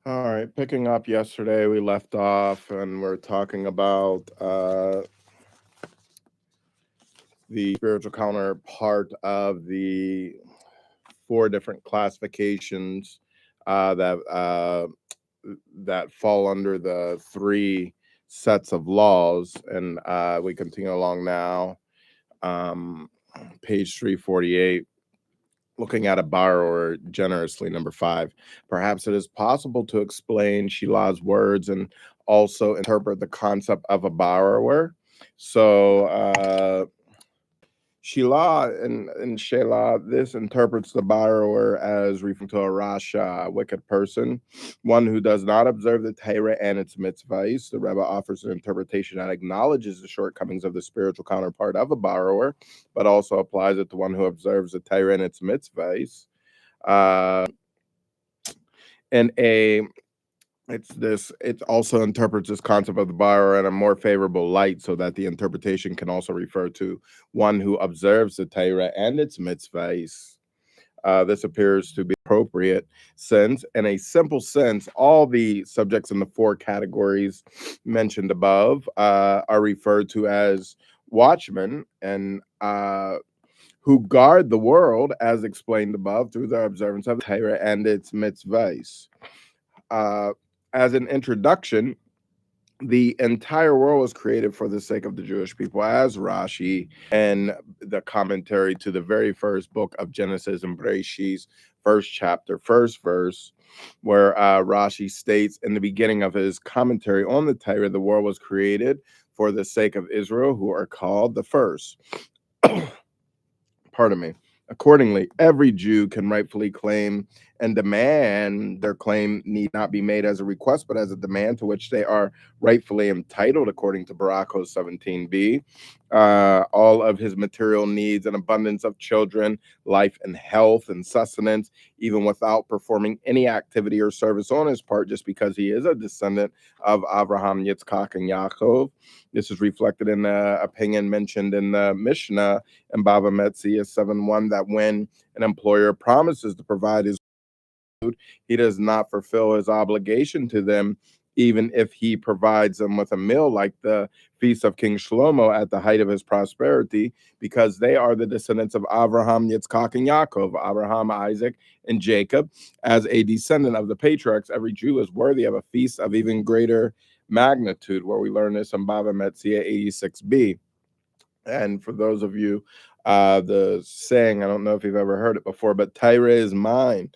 All right, picking up yesterday, we left off and we're talking about the spiritual counterpart of the four different classifications that fall under the three sets of laws, and we continue along now. Um, Page 348. Looking at a borrower generously, number 5. Perhaps it is possible to explain Sheila's words and also interpret the concept of a borrower. So, Sheila and Sheila, this interprets the borrower as referring to a Rasha, a wicked person, one who does not observe the Torah and its mitzvahs. The Rebbe offers an interpretation that acknowledges the shortcomings of the spiritual counterpart of a borrower, but also applies it to one who observes the Torah and its mitzvahs. Uh, and a it also interprets this concept of the borrower in a more favorable light, so that the interpretation can also refer to one who observes the Torah and its mitzvahs. This appears to be appropriate, since in a simple sense all the subjects in the four categories mentioned above are referred to as watchmen, and who guard the world as explained above through the observance of the Torah and its mitzvahs. uh, as an introduction, the entire world was created for the sake of the Jewish people, as Rashi and the commentary to the very first book of Genesis and Bereshit, first chapter, first verse, where Rashi states in the beginning of his commentary on the Torah, the world was created for the sake of Israel, who are called the first. Pardon me. Accordingly, every Jew can rightfully claim and demand. Their claim need not be made as a request, but as a demand to which they are rightfully entitled, according to Barakos 17b. All of his material needs, an abundance of children, life and health and sustenance, even without performing any activity or service on his part, just because he is a descendant of Abraham, Yitzchak, and Yaakov. This is reflected in the opinion mentioned in the Mishnah and Bava Metzia 7:1, that when an employer promises to provide his food, he does not fulfill his obligation to them, even if he provides them with a meal, like the feast of King Shlomo at the height of his prosperity, because they are the descendants of Abraham, Yitzchak, and Yaakov, Abraham, Isaac, and Jacob. As a descendant of the patriarchs, every Jew is worthy of a feast of even greater magnitude, where we learn this in Bava Metzia 86b. And for those of you, the saying, I don't know if you've ever heard it before, but Tyre is mine.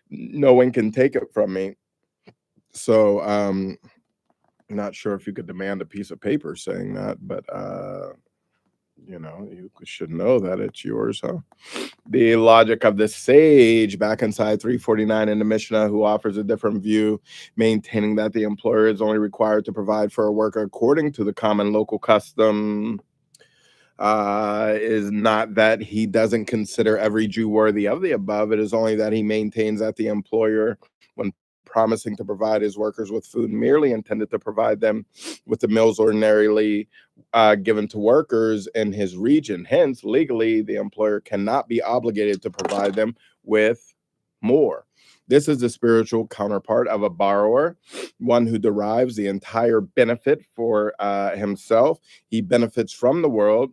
No one can take it from me. So not sure if you could demand a piece of paper saying that, but you should know that it's yours, huh? The logic of the sage back inside 349 in the Mishnah, who offers a different view, maintaining that the employer is only required to provide for a worker according to the common local custom, is not that he doesn't consider every Jew worthy of the above. It is only that he maintains that the employer, when promising to provide his workers with food, merely intended to provide them with the meals ordinarily given to workers in his region. Hence, legally, the employer cannot be obligated to provide them with more. This is the spiritual counterpart of a borrower, one who derives the entire benefit for himself. He benefits from the world,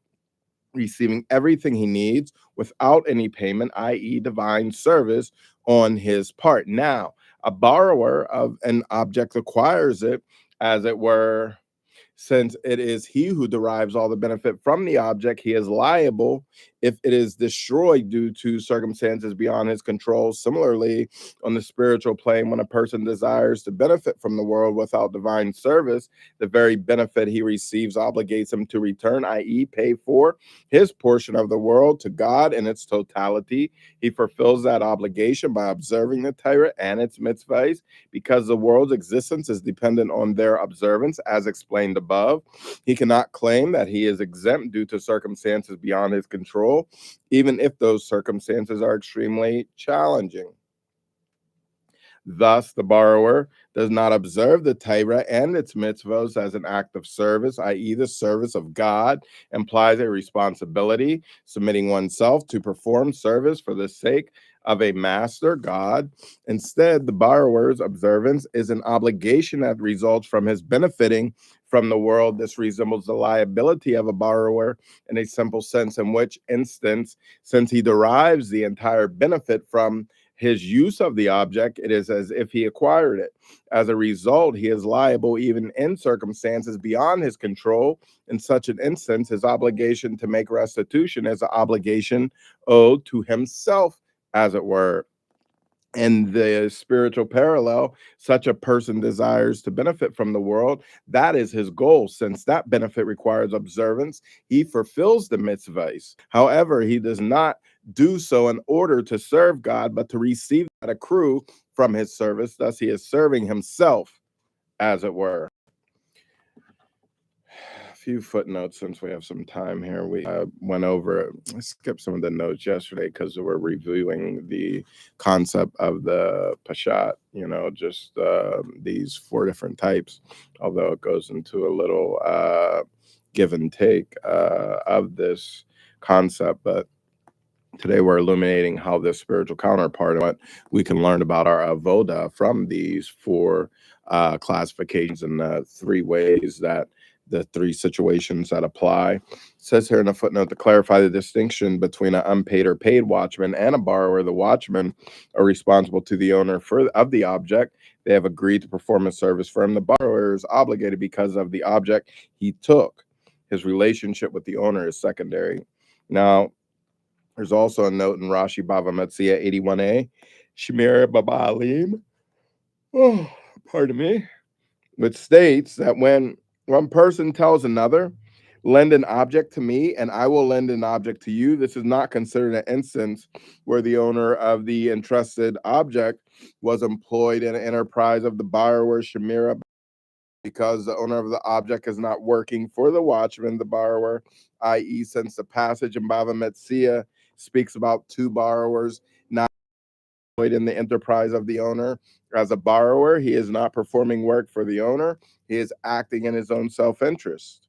receiving everything he needs without any payment, i.e., divine service on his part. Now, a borrower of an object acquires it, as it were. Since it is he who derives all the benefit from the object, he is liable if it is destroyed due to circumstances beyond his control. Similarly, on the spiritual plane, when a person desires to benefit from the world without divine service, the very benefit he receives obligates him to return, i.e., pay for his portion of the world to God in its totality. He fulfills that obligation by observing the Torah and its mitzvahs, because the world's existence is dependent on their observance, as explained above. He cannot claim that he is exempt due to circumstances beyond his control, even if those circumstances are extremely challenging. Thus, the borrower does not observe the Torah and its mitzvos as an act of service, i.e., the service of God implies a responsibility, submitting oneself to perform service for the sake of a master, God. Instead, the borrower's observance is an obligation that results from his benefiting from the world. This resembles the liability of a borrower in a simple sense, in which instance, since he derives the entire benefit from his use of the object, it is as if he acquired it. As a result, he is liable even in circumstances beyond his control. In such an instance, his obligation to make restitution is an obligation owed to himself, as it were. In the spiritual parallel, such a person desires to benefit from the world. That is his goal. Since that benefit requires observance, he fulfills the mitzvahs. However, he does not do so in order to serve God, but to receive that accrue from his service. Thus, he is serving himself, as it were. Few footnotes since we have some time here. We went over, I skipped some of the notes yesterday because we're reviewing the concept of the pashat, just these four different types, although it goes into a little give and take of this concept. But today we're illuminating how this spiritual counterpart and what we can learn about our avoda from these four classifications and the three ways that the three situations that apply. It says here in a footnote to clarify the distinction between an unpaid or paid watchman and a borrower. The watchmen are responsible to the owner of the object. They have agreed to perform a service for him. The borrower is obligated because of the object he took. His relationship with the owner is secondary. Now, there's also a note in Rashi Bava Metzia 81a, Shemir Baba'alim, pardon me, which states that when one person tells another, lend an object to me and I will lend an object to you, this is not considered an instance where the owner of the entrusted object was employed in an enterprise of the borrower, Shemira, because the owner of the object is not working for the watchman, the borrower, i.e., since the passage in Bava Metzia speaks about two borrowers not employed in the enterprise of the owner. As a borrower, he is not performing work for the owner. He is acting in his own self-interest.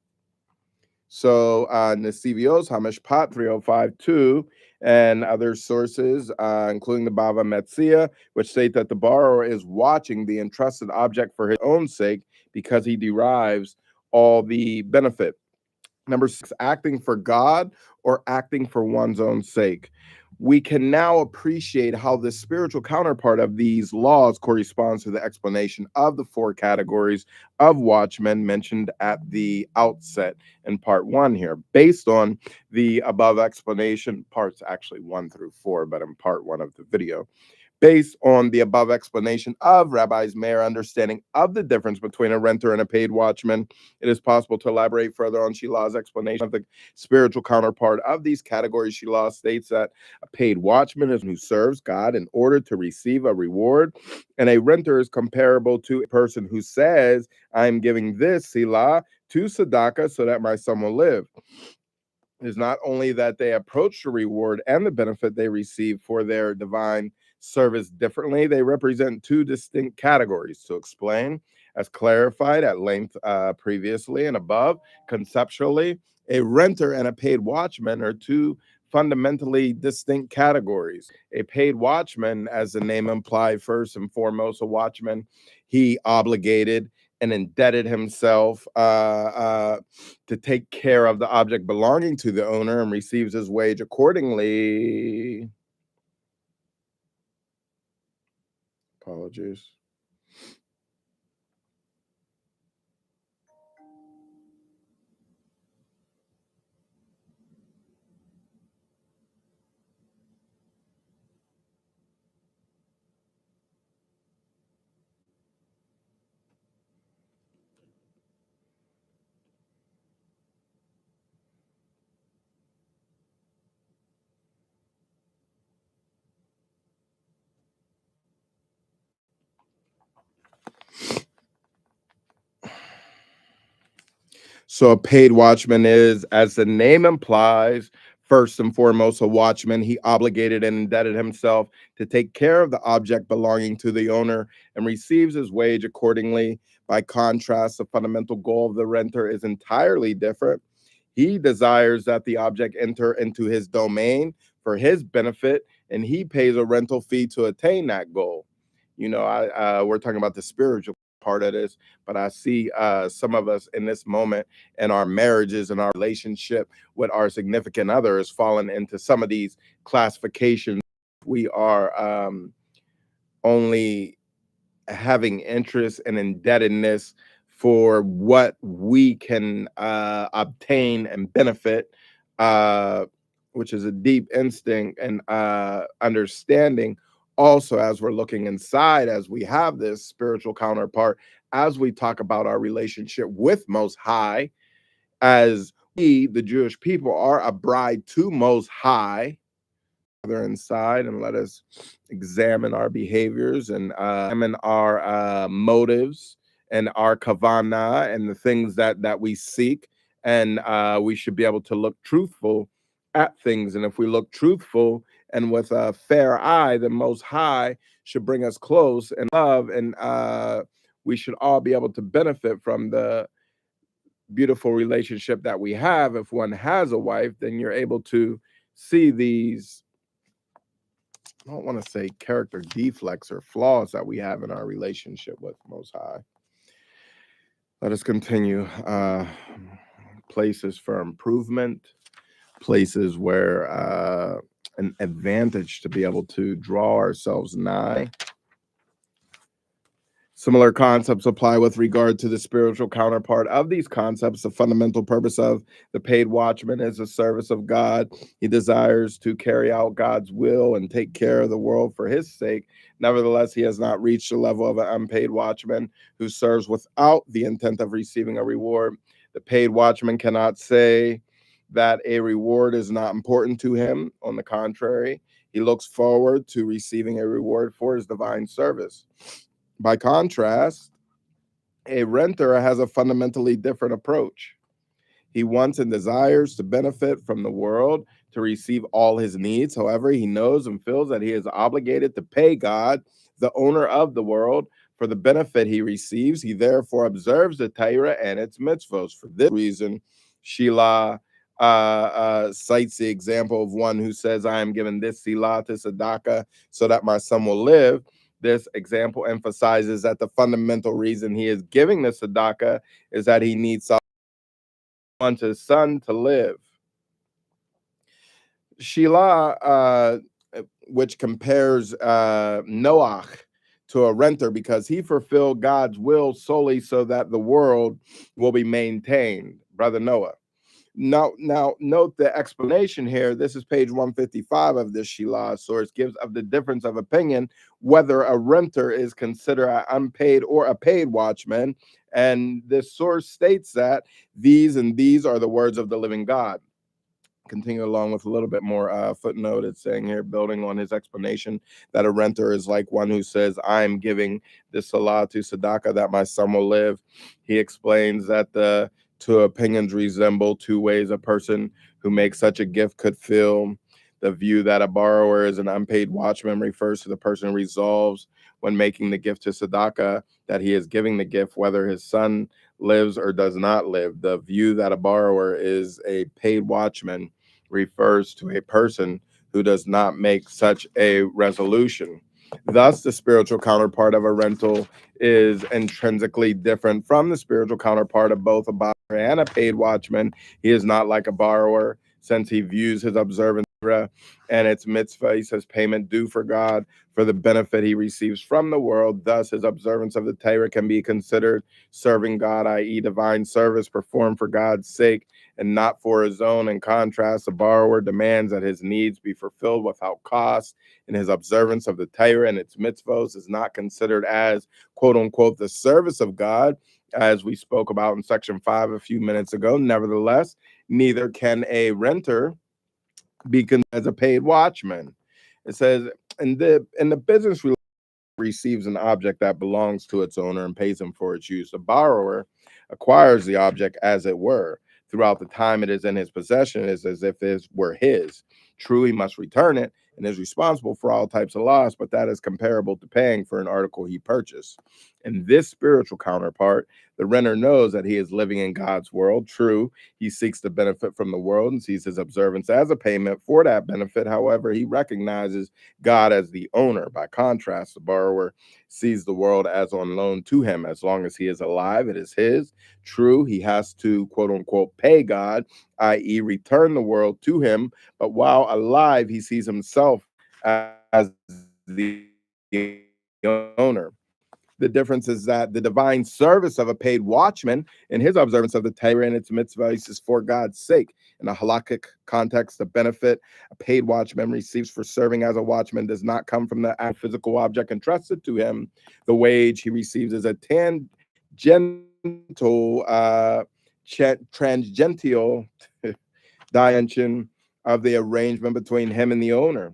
So Nesivios, Hamishpat 3052, and other sources, including the Bava Metzia, which state that the borrower is watching the entrusted object for his own sake because he derives all the benefit. Number 6, acting for God or acting for one's own sake. We can now appreciate how the spiritual counterpart of these laws corresponds to the explanation of the four categories of watchmen mentioned at the outset in part 1 here. Based on the above explanation, parts actually 1 through 4, but in part 1 of the video. Based on the above explanation of Rabbi's Meir understanding of the difference between a renter and a paid watchman, it is possible to elaborate further on Shilah's explanation of the spiritual counterpart of these categories. Shilah states that a paid watchman is who serves God in order to receive a reward, and a renter is comparable to a person who says, I'm giving this Silah to Sadaka so that my son will live. It is not only that they approach the reward and the benefit they receive for their divine service differently, they represent two distinct categories. To explain, as clarified at length previously and above, conceptually, a renter and a paid watchman are two fundamentally distinct categories. A paid watchman, as the name implied, first and foremost, a watchman, he obligated and indebted himself to take care of the object belonging to the owner and receives his wage accordingly. Apologies. So a paid watchman is, as the name implies, First and foremost, a watchman, he obligated and indebted himself to take care of the object belonging to the owner and receives his wage accordingly. By contrast, the fundamental goal of the renter is entirely different. He desires that the object enter into his domain for his benefit, and he pays a rental fee to attain that goal. We're talking about the spiritual part of this, but I see some of us in this moment in our marriages and our relationship with our significant other is falling into some of these classifications. We are only having interest and indebtedness for what we can obtain and benefit, uh, which is a deep instinct and understanding. Also, as we're looking inside, as we have this spiritual counterpart, as we talk about our relationship with Most High, as we, the Jewish people, are a bride to Most High, inside, and let us examine our behaviors and examine our motives and our kavana and the things that we seek, and we should be able to look truthful at things. And if we look truthful and with a fair eye, the Most High should bring us close and love, and we should all be able to benefit from the beautiful relationship that we have. If one has a wife, then you're able to see these, I don't want to say character deflects or flaws that we have in our relationship with Most High. Let us continue. Places for improvement, places where an advantage to be able to draw ourselves nigh. Similar concepts apply with regard to the spiritual counterpart of these concepts. The fundamental purpose of the paid watchman is the service of God. He desires to carry out God's will and take care of the world for his sake. Nevertheless, he has not reached the level of an unpaid watchman who serves without the intent of receiving a reward. The paid watchman cannot say that a reward is not important to him. On the contrary, he looks forward to receiving a reward for his divine service. By contrast, a renter has a fundamentally different approach. He wants and desires to benefit from the world, to receive all his needs. However, he knows and feels that he is obligated to pay God, the owner of the world, for the benefit he receives. He therefore observes the Torah and its mitzvos. For this reason, Shelah cites the example of one who says, I am given this Silah to Tzedakah so that my son will live. This example emphasizes that the fundamental reason he is giving the tzedakah is that he needs wants his son to live. Shelah, which compares Noach to a renter because he fulfilled God's will solely so that the world will be maintained. Brother Noah. Now, note the explanation here. This is page 155 of this Shelah source, gives of the difference of opinion whether a renter is considered an unpaid or a paid watchman. And this source states that these are the words of the living God. Continue along with a little bit more footnote. It's saying here, building on his explanation, that a renter is like one who says, I'm giving this salah to tzedakah that my son will live. He explains that the two opinions resemble two ways a person who makes such a gift could feel. The view that a borrower is an unpaid watchman refers to the person who resolves when making the gift to tzedakah that he is giving the gift whether his son lives or does not live. The view that a borrower is a paid watchman refers to a person who does not make such a resolution. Thus, the spiritual counterpart of a rental is intrinsically different from the spiritual counterpart of both a borrower and a paid watchman. He is not like a borrower, since he views his observance and its mitzvah, he says, payment due for God for the benefit he receives from the world. Thus, his observance of the Torah can be considered serving God, i.e., divine service performed for God's sake and not for his own. In contrast, the borrower demands that his needs be fulfilled without cost, and his observance of the Torah and its mitzvos is not considered as, quote unquote, the service of God, as we spoke about in section 5 a few minutes ago. Nevertheless, neither can a renter be as a paid watchman. It says in the business receives an object that belongs to its owner and pays him for its use. The borrower acquires the object as it were. throughout the time it is in his possession is as if it were his. True, he must return it and is responsible for all types of loss, but that is comparable to paying for an article he purchased. In this spiritual counterpart, the renter knows that he is living in God's world. True, he seeks to benefit from the world and sees his observance as a payment for that benefit. However, he recognizes God as the owner. By contrast, the borrower sees the world as on loan to him. As long as he is alive, it is his. True, he has to, quote unquote, pay God, i.e., return the world to him. But while alive, he sees himself as the owner. The difference is that the divine service of a paid watchman in his observance of the Torah and its mitzvahs is for God's sake. In a halakhic context, the benefit a paid watchman receives for serving as a watchman does not come from the physical object entrusted to him. The wage he receives is a tangential, transgential dimension of the arrangement between him and the owner.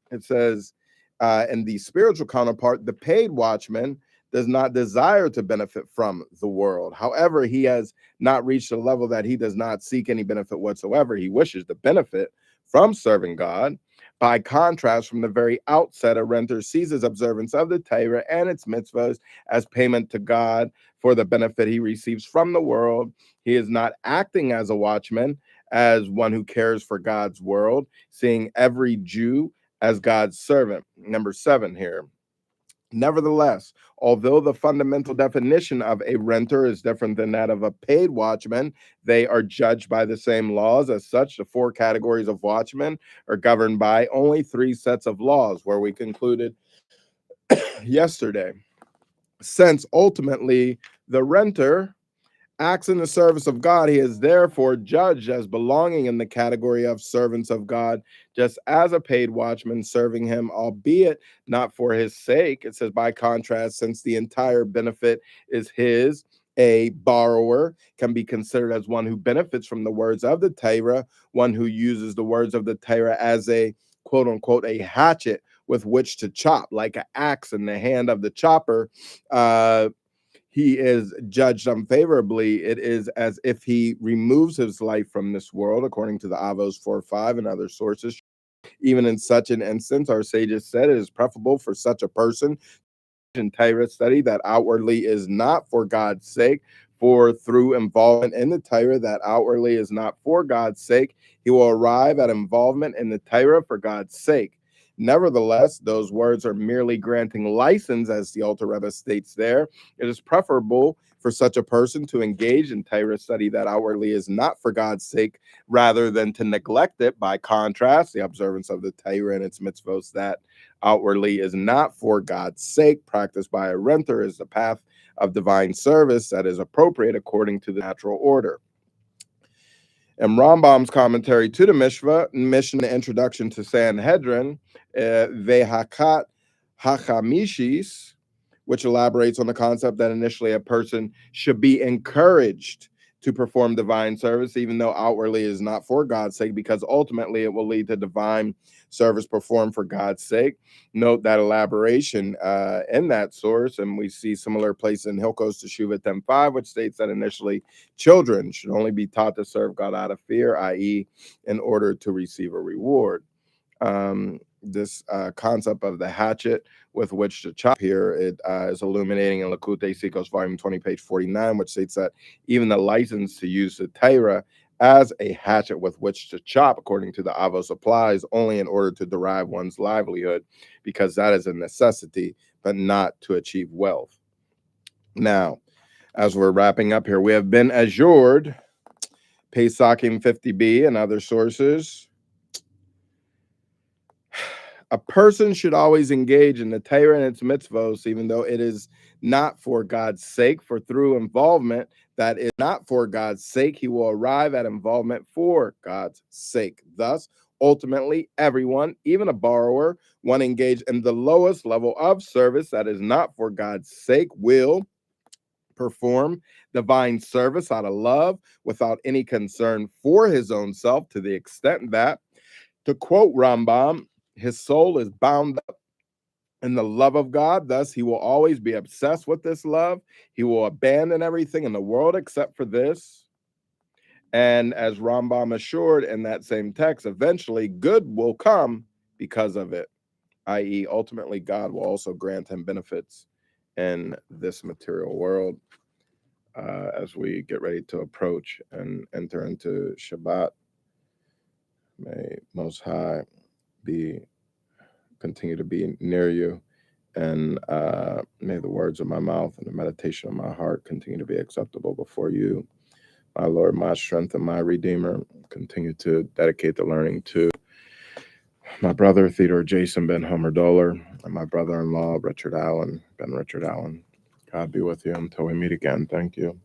It says, in the spiritual counterpart, the paid watchman does not desire to benefit from the world. However, he has not reached a level that he does not seek any benefit whatsoever. He wishes to benefit from serving God. By contrast, from the very outset, a renter sees his observance of the Torah and its mitzvahs as payment to God for the benefit he receives from the world. He is not acting as a watchman, as one who cares for God's world, seeing every Jew as God's servant. Number 7 here. Nevertheless, although the fundamental definition of a renter is different than that of a paid watchman, they are judged by the same laws. As such, the 4 categories of watchmen are governed by only 3 sets of laws, where we concluded yesterday. Since ultimately the renter acts in the service of God, he is therefore judged as belonging in the category of servants of God, just as a paid watchman serving him, albeit not for his sake. It says, by contrast, since the entire benefit is his, a borrower can be considered as one who benefits from the words of the Torah, one who uses the words of the Torah as a quote unquote a hatchet with which to chop, like an axe in the hand of the chopper. He is judged unfavorably. It is as if he removes his life from this world, according to the Avos 4:5 and other sources. Even in such an instance, our sages said it is preferable for such a person in Torah study that outwardly is not for God's sake, for through involvement in the Torah that outwardly is not for God's sake, he will arrive at involvement in the Torah for God's sake. Nevertheless, those words are merely granting license, as the Alter Rebbe states there. It is preferable for such a person to engage in Torah study that outwardly is not for God's sake, rather than to neglect it. By contrast, the observance of the Torah and its mitzvos that outwardly is not for God's sake, practiced by a renter, is the path of divine service that is appropriate according to the natural order. In Rambam's commentary to the Mishnah, Introduction to Sanhedrin, Vehakat Hachamishis, which elaborates on the concept that initially a person should be encouraged to perform divine service, even though outwardly is not for God's sake, because ultimately it will lead to divine service performed for God's sake. Note that elaboration in that source, and we see similar place in Hilkos Teshuvah 10:5, which states that initially children should only be taught to serve God out of fear, i.e., in order to receive a reward. This concept of the hatchet with which to chop here, it is illuminating in Lakutei Sichos, volume 20, page 49, which states that even the license to use the Torah as a hatchet with which to chop, according to the Avos, applies only in order to derive one's livelihood, because that is a necessity, but not to achieve wealth. Now, as we're wrapping up here, we have been assured, Pesakim 50b and other sources, a person should always engage in the Torah and its mitzvos, even though it is not for God's sake, for through involvement that is not for God's sake, he will arrive at involvement for God's sake. Thus, ultimately, everyone, even a borrower, one engaged in the lowest level of service that is not for God's sake, will perform divine service out of love without any concern for his own self, to the extent that, to quote Rambam, his soul is bound up in the love of God. Thus, he will always be obsessed with this love. He will abandon everything in the world except for this. And as Rambam assured in that same text, eventually good will come because of it, i.e., ultimately God will also grant him benefits in this material world. As we get ready to approach and enter into Shabbat, may Most High continue to be near you, and may the words of my mouth and the meditation of my heart continue to be acceptable before you, my Lord, my strength, and my Redeemer. Continue to dedicate the learning to my brother, Theodore Jason Ben Homer Doler, and my brother-in-law, Ben Richard Allen. God be with you until we meet again. Thank you.